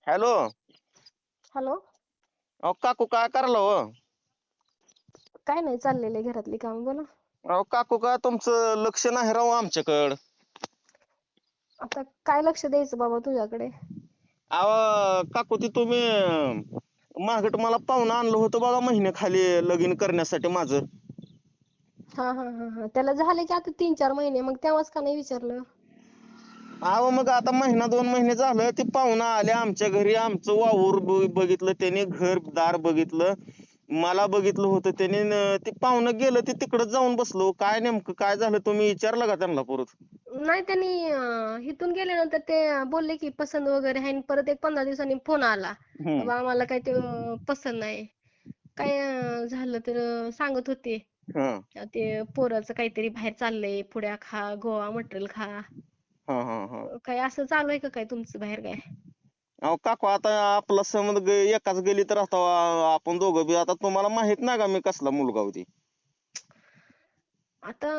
Hello. Hello. अहो काकू काय करला हो? काय नाही, चाललेले घरातली काम, बोला. अहो काकू काय तुमचं लक्ष नाही राव आमच्याकडं. आता काय लक्ष द्यायचं बाबा तुझ्याकडे? अहो काकू ती तुम्ही मागट मला पाहुणं आणलं होतं बघा महिन्याखाली लगीन करण्यासाठी माझं. हा हा हा हा त्याला झाले की आता 3-4 महिने, मग तेव्हाच का नाही विचारलं? अहो मग आता महिना 2 महिने झालं ते पाहुणं आले आमच्या घरी, आमचं वावर बघितलं त्याने, घर दार बघितलं, मला बघितलं होतं त्याने, ते पाहुणं गेलं ते तिकडं जाऊन बसलो. काय नेमकं काय झालं तुम्ही विचारलं का त्यांना परत? नाही, त्यांनी इथून गेल्यानंतर ते बोलले की पसंत वगैरे आहे, आणि परत एक 15 दिवसांनी फोन आला, हम्म. बाबा आम्हाला काय ते पसंत नाही. काय झालं तर सांगत होते हा ते पोराचं काहीतरी बाहेर चाललंय, पुड्या खा, गोवा मटेरियल खा. हा हा हा. काय असं चालू आहे का काय तुमचं बाहेर काय? अहो काकू आता आपला संबंध एकाच गलीत राहतो आपण दोघं बी. आता तुम्हाला माहित नाही का मी कसला मुलगा होती? आता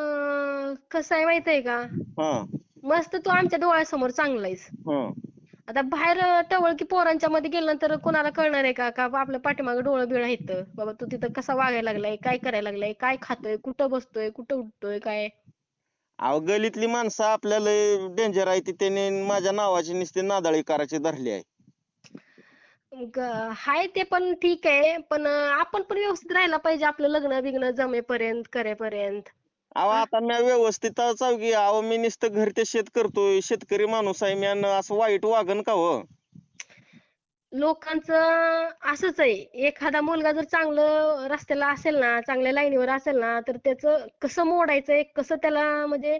कसं आहे माहित आहे का, हा मस्त तू आमच्या डोळ्यासमोर चांगला आहेस. हा. आता बाहेर टवळकी पोरांच्या मध्ये गेल्यानंतर कोणाला कळणार आहे का आपल्या पाठीमागे डोळं बिळ आहेत बाबा, तू तिथं कसा वागायला लागलाय, काय करायला लागलाय, काय खातोय, कुठं बसतोय, कुठं उठतोय, काय? अहो गलीतली माणसं आपल्याला डेंजर आहे ती, त्याने माझ्या नावाची नुसती नादाळी करायची धरली आहे. हाय ते पण ठीक आहे, पण आपण पण व्यवस्थित राहायला पाहिजे, आपलं लग्न बिग्न जमेपर्यंत करेपर्यंत. अहो हा, आता मी व्यवस्थितच आहे की. अहो मी नुसतं घर ते शेत करतोय, शेतकरी माणूस आहे मी, आणि असं वाईट वागन का हो? लोकांचं असंच आहे, एखादा मुलगा जर चांगलं रस्त्याला असेल ना, चांगल्या लाईनीवर असेल ना, तर त्याचं कसं मोडायचंय, कसं त्याला म्हणजे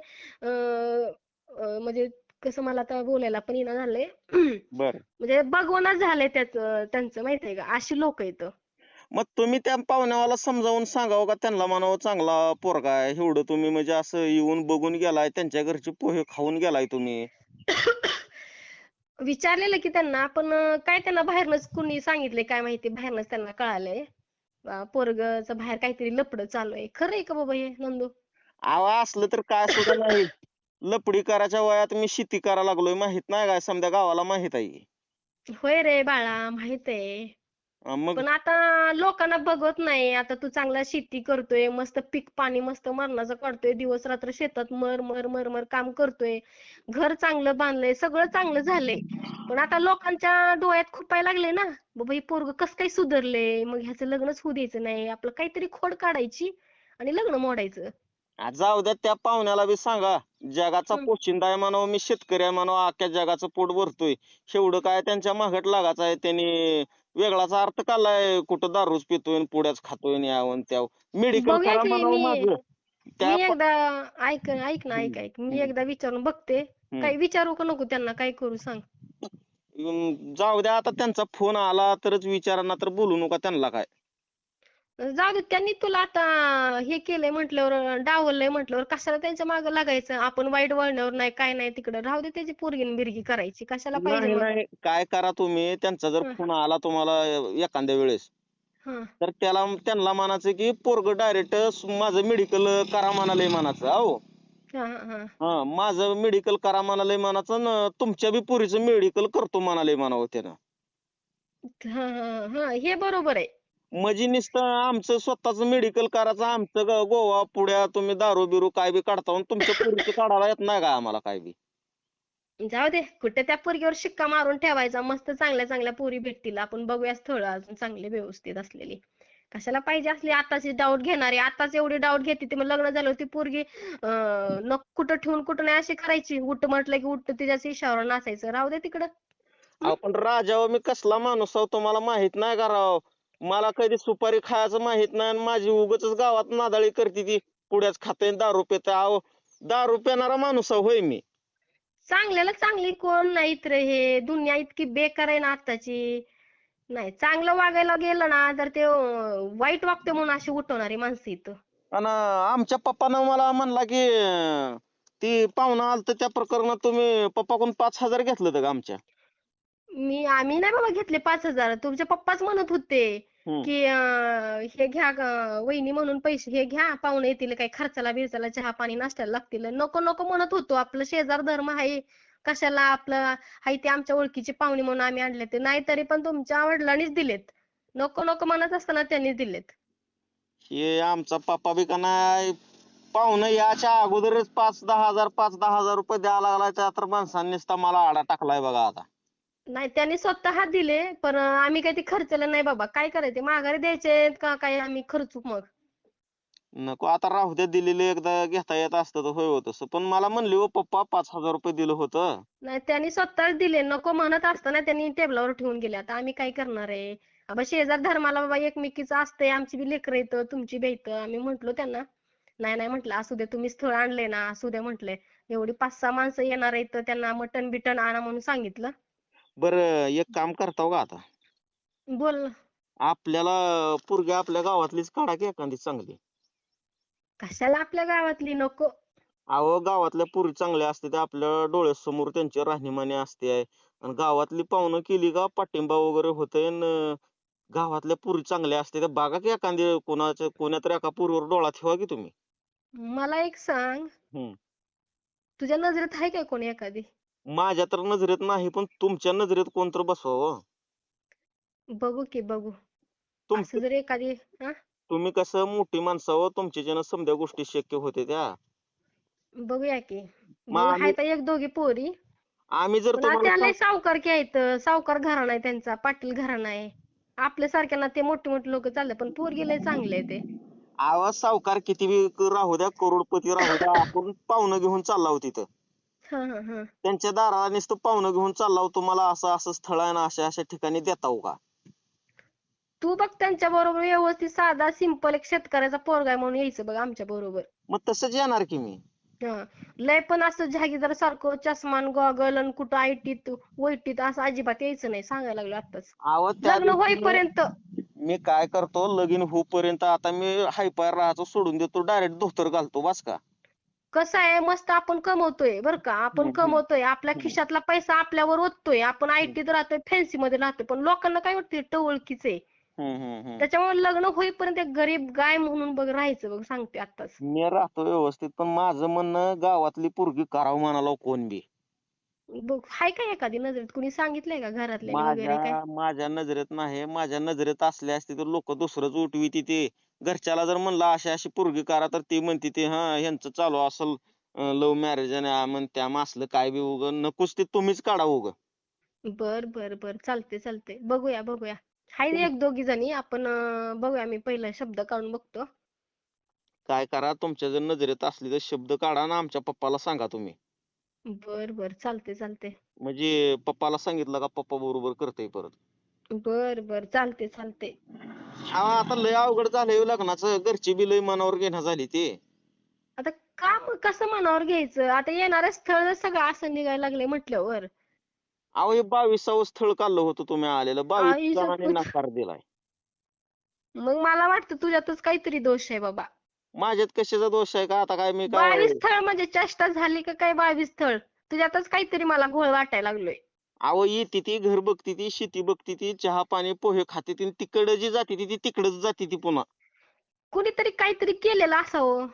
म्हणजे कसं, मला आता बोलायला पण येणं झालंय. बर. म्हणजे भगवानच झालंय त्यांचं माहित आहे का, अशी लोक आहेत. मग तुम्ही त्या पाहुण्यावाला समजावून सांगावं का त्यांना, म्हणावं चांगला पोरगा आहे एवढं तुम्ही म्हणजे असं येऊन बघून गेलाय, त्यांच्या घरचे पोहे खाऊन गेलाय तुम्ही. विचारलेलं की त्यांना, पण काय त्यांना बाहेरनच कुणी सांगितलंय काय माहिती, बाहेरनच त्यांना कळालंय पोरगच बाहेर काहीतरी लफडं चालू आहे. खरं आहे का बाबा हे नंदू? अहो असलं तर काय सुद्धा नाही. लपडी करायच्या वयात मी शेती करायला लागलोय, माहित नाही काय? समद्या गावाला माहित आहे. होय रे बाळा, माहित आहे. मग पण आता लोकांना बघत नाही. आता तू चांगला शेती करतोय, मस्त पीक पाणी मस्त मरणाचं काढतोय, दिवस रात्र शेतात मर मर मर मर काम करतोय, घर चांगलं बांधलंय, सगळं चांगलं झालंय. पण आता लोकांच्या डोळ्यात खुपायला लागले ना, बाबा हे पोरग कसं काय सुधरले, मग ह्याचं लग्नच होऊ द्यायचं नाही, आपलं काहीतरी खोड काढायची आणि लग्न मोडायचं. जाऊ द्या, त्या पाहुण्याला बी सांगा जगाचा हम्म. पोशिंदा आहे म्हणावं, मी शेतकरी आहे म्हणावं, अख्ख्या जगाचं पोट भरतोय. शेवढं काय त्यांच्या मागट लागायचं आहे? त्यांनी वेगळाच अर्थ काढलाय, कुठं दारूच पितोय आणि पुड्याच खातोय आणि यावं त्याव. मेडिकल बघूया करा की म्हणावं माझं. त्या मी एकदा ऐक ऐक ना, ऐक हम्म, ऐक मी हम्म, एकदा विचारून बघते. हम्म. काही विचारू का नको त्यांना, काय करू सांग? जाऊ द्या, आता त्यांचा फोन आला तरच विचारा, ना तर बोलू नका त्यांना काय. जाऊ दे, त्यांनी तुला आता हे केलंय म्हटल्यावर, डावललंय म्हटल्यावर कशाला त्यांच्या मागं लागायचं? आपण वाईट वळणावर नाही, काय नाही, तिकडे राहू दे, त्याची पोरगी न बिरगी करायची कशाला पाहिजे नाही मग? नाही, काय करा तुम्ही, त्यांचा जर हं, फोन आला तुम्हाला एखाद्या वेळेस, हं. तर त्यांना म्हणायचं की पोरग डायरेक्ट माझं मेडिकल करा म्हणाले म्हणायचं. अहो हा हा हा हा, माझं मेडिकल करा म्हणाले म्हणायचं, तुमच्या बी पोरीचं मेडिकल करतो म्हणाले म्हणावं त्यानं. हा हा, हे बरोबर आहे. म्हणजे नुसतं आमचं स्वतःच मेडिकल करायचं, आमचं गोवा पुड्या तुम्ही दारू बिरू काय बी काढता, आणि तुमच्या पोरीचं काढायला येत नाही का आम्हाला काय बी? जाऊ दे, कुठे त्या पोरगीवर शिक्का मारून ठेवायचा. मस्त चांगल्या चांगल्या पोरी भेटतील, आपण बघूया स्थळ अजून चांगले व्यवस्थित असलेली. कशाला पाहिजे असली आताची डाऊट घेणारी? आताच एवढी डाऊट घेते ती, मग लग्न झालं ती पोरगी कुठं ठेवून कुठं नाही अशी करायची? उठ म्हटलं की उठ, तिच्याच इशावर नाचायचं. राहू दे तिकडं. अहो पण राजावर मी कसला माणूस आहो तुम्हाला माहित नाही का राव? मला कधी सुपारी खायचं माहित नाही, आणि माझी उगाच गावात नादाळी करते ती, पुड्याच खाते दारू पिते. अहो दारू पिणारा माणूस आहे होय मी? चांगल्याला चांगली कोण नाहीत रे, हे दुनिया इतकी बेकार आहे ना आत्ताची. नाही, चांगलं वागायला गेलं ना तर ते वाईट वागते म्हणून अशी उठवणारी माणसं इथं. आणि आमच्या पप्पानं मला म्हणला की ती पाहुणं आलत त्या प्रकरणात तुम्ही पप्पाकडून 5,000 घेतलं होतं का आमच्या? आम्ही नाही बाबा घेतले 5,000. तुमचे पप्पाच म्हणत होते हम्म. की हे घ्या वहिनी म्हणून पैसे, हे घ्या, पाहुणे येतील, काही खर्चाला बिरचाला, चहा पाणी नाश्त्याला लागतील. नको नको म्हणत होतो, आपलं शेजार धर्म आहे, कशाला आपलं हाय ते आमच्या ओळखीचे पाहुणे म्हणून आम्ही आणले ते, नाही तरी पण तुमच्या वडिलांनीच दिलेत. नको नको म्हणत असताना त्यांनीच दिलेत. हे आमचा पप्पा बी का नाही पाहुणं याच्या अगोदरच 5-10 हजार रुपये द्यायला लागलाय, त्या तर माणसांनी नुसता मला आडा टाकलाय बघा आता. नाही त्यांनी स्वतः दिले, पण आम्ही काही ते खर्चलं नाही बाबा. काय करायचे, माघारी द्यायचे का काय आम्ही खर्चू मग? नको आता राहू द्या, दिलेले एकदा घेता येत असतं तर होय होत असं. पण मला म्हणले हो पप्पा 5,000 रुपये दिलं होतं. नाही त्यांनी स्वतः दिले, नको म्हणत असताना त्यांनी टेबलावर ठेवून गेले. आता आम्ही काय करणार आहे? बाबा शेजार धर्माला बाबा एकमेकीचं असतंय, आमची बी लेकरं येतं तुमची बी येतं. आम्ही म्हंटलो त्यांना, नाही नाही म्हटलं असू दे, तुम्ही स्थळ आणले ना असू दे म्हटले. एवढी 5-6 माणसं येणार आहेत तर त्यांना मटण बिटन आणा म्हणून सांगितलं. बरं एक काम करता का आता, बोल. आपल्याला पोरगी आपल्या गावातलीच काढा की एखादी चांगली. कशाला आपल्या गावातली, नको. अहो गावातल्या पोरी चांगल्या असते त्या आपल्या डोळ्यासमोर त्यांची राहणीमानी असते, आणि गावातली पाहुणं केली का पाठिंबा वगैरे होतंय, गावातल्या पोरी चांगल्या असते त्या बघा की एखादी कोणातरी एका पोरीवर डोळा ठेवा की तुम्ही. मला एक सांग, हम्म. तुझ्या नजरेत आहे काय कोणी एखादी? माझ्या तर नजरेत नाही, पण तुमच्या नजरेत कोण तर बसवावं. बघू की बघू. असं तुमचं जर एखादी, हा, तुम्ही कसं मोठी माणसं हो, तुमच्याच्यानं समध्या गोष्टी शक्य होते त्या. बघूया की. मग बघू, आम्ही हाय तर एक दोघी पोरी. आम्ही जर पण तुम्हाला त्या सांग लय सावकारकी आहेत, सावकार घराणा आहे त्यांचा, पाटील घराणा आहे. आपल्या सारख्यांना ते मोठे मोठे लोक चालले, पण पोरगी लय चांगले आहे ते. आवाज सावकार किती बी राहू द्या, करोडपती राहू द्या, आपण पाहुणं घेऊन चालला हो तिथं. हा हा हा. त्यांच्या दाराला नुसतं पाहुणं घेऊन चालला हो, तुम्हाला असं असं स्थळ आहे ना अशा अशा ठिकाणी देता हो का? तू बघ त्यांच्या बरोबर व्यवस्थित साधा सिंपल एक शेतकऱ्याचा पोरगा आहे म्हणून यायचं बघ आमच्या बरोबर. मग तसंच येणार की मी. हा. लय पण असं जहागीरदार सारखं चष्मान गॉगल आणि कुठं आयटीत वैटीत असं अजिबात यायचं नाही, सांगायला लागलो आताच. आवाज त्या लग्न दृष्टीने होईपर्यंत. मी काय करतो, लगीन होईपर्यंत आता मी हायपाय राहायचं सोडून देतो, डायरेक्ट धोतर घालतो बस का. कसं आहे, मस्त आपण कमवतोय बरं का, आपण कमवतोय, आपल्या खिशातला पैसा आपल्यावर ओततोय, आपण आयटीत राहतोय, फॅन्सी मध्ये राहतोय, पण लोकांना काय वाटतंय टवळकीचे. त्याच्यामुळे लग्न होईपर्यंत एक गरीब गाय म्हणून बघ राहायचं बघ, सांगते आताच. मी राहतो व्यवस्थित, पण माझं म्हणणं गावातली पोरगी करावं म्हणालो कोण बी. बघ, हाय काय एखादी नजरेत, कुणी सांगितलंय का घरातल्यानी वगैरे काय? माझ्या नजरेत नाही, माझ्या नजरेत असले असते तर लोक दुसरंच उठवीती ते. घरच्याला जर म्हणलं अशी अशी पोरगी करा तर ती म्हणते ते हा ह्यांचं चालू असल लव्ह मॅरेज, आणि म्हणत्या मग असलं काय बी उग नकोच, ते तुम्हीच काढा उग. बर बर बर, चालते चालते, बघूया बघूया. हाय एक दोघी जणी आपण, बघूया, मी पहिला शब्द काढून बघतो. काय करा, तुमच्या जर नजरेत असली तर शब्द काढा ना आमच्या पप्पाला सांगा तुम्ही. बर बर, चालते चालते. म्हणजे पप्पाला सांगितलं का पप्पा बरोबर करतय परत. बर बर, चालते चालते. आता लय अवघड झालंय हो लग्नाचं, घरची बी लय मनावर घेणं झाली ते. आता काम कसं मनावर घ्यायचं, आता येणारं स्थळ सगळं असं निघायला लागले म्हटल्यावर. अहो हे 22व स्थळ काढलं होतं तुम्ही आलेलं, 22 आई जणांनी शपथ. नकार दिलाय. मग मला वाटतं तुझ्यातच काहीतरी दोष आहे बाबा. माझ्यात कशाचा दोष आहे का, आता काय मी काय. 22 स्थळ म्हणजे चेष्टा झाली का काय? 22 स्थळ तुझ्यातच काहीतरी मला घोळ वाटायला लागलोय. अहो येते ती घर बघती ती, शेती बघती ती, चहा पाणी पोहे खाते ती, तिकडं जी जाते ती तिकडच जाते ती पुन्हा. कुणीतरी काहीतरी केलेलं असावं.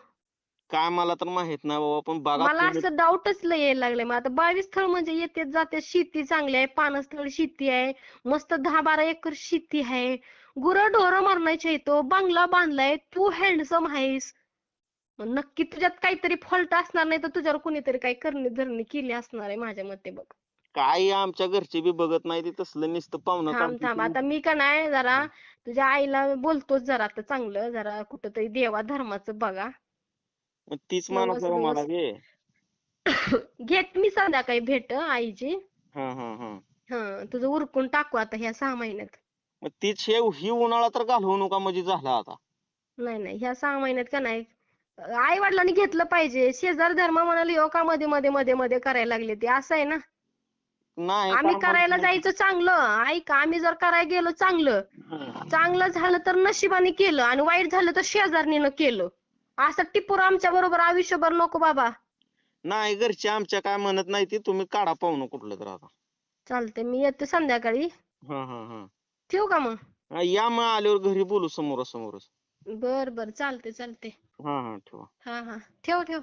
काय मला तर माहित नाही बाबा, पण बघा मला तुम्ही. असं डाऊटच लय यायला लागले. मग आता 22 स्थळ म्हणजे येते जाते, शेती चांगली आहे, पानस्थळ शेती आहे, मस्त 10-12 एकर शेती आहे, गुरंढोरं मरणायचे येतो, बंगला बांधलाय, तू हँडसम आहेस. मग नक्की तुझ्यात काहीतरी फॉल्ट असणार, नाही तर तुझ्यावर कुणीतरी काही करणी धरणी केली असणार आहे माझ्या मते बघ. काय आमच्या घरचे बी बघत नाही ते तसलं, नुसतं पाहुणं थांब काढते थांब, ती. आता मी का नाही जरा तुझ्या आईला बोलतोच जरा, आता चांगलं जरा कुठंतरी देवा धर्माचं बघा. मग तीच माणूस व्यवस्थ आहे मला व्यवस्थ बे. घेत मी संध्याकाळी भेट आईची. हा हा हा. हा, तुझं उरकून टाकू आता ह्या 6 महिन्यात. मग तीच ही उन्हाळा तर घालवू नका म्हणजे झाला आता. नाही नाही, ह्या 6 महिन्यात का नाही, आई वडिलांनी घेतलं पाहिजे. शेजार धर्म म्हणाले हो का मध्ये मध्ये मध्ये मध्ये करायला लागले ते, असं आहे ना. नाही आम्ही काय करायला म्हणत जायचं चांगलं, ऐका, आम्ही जर करायला गेलो चांगलं, नाही. चांगलं झालं तर नशिबाने केलं, आणि वाईट झालं तर शेजारणीनं केलं. असं टिपूर आमच्या बरोबर आयुष्यभर नको बाबा. नाही घरचे आमच्या काय म्हणत नाही, ते तुम्ही काढा पाहुणं कुठलं तर आता. चालते, मी येते संध्याकाळी. हा हा हा. ठेवू का मग? या मग आल्यावर घरी बोलू समोरासमोरच. बर बर, चालते चालते. हा हा ठेवा. हा हा, ठेव ठेव.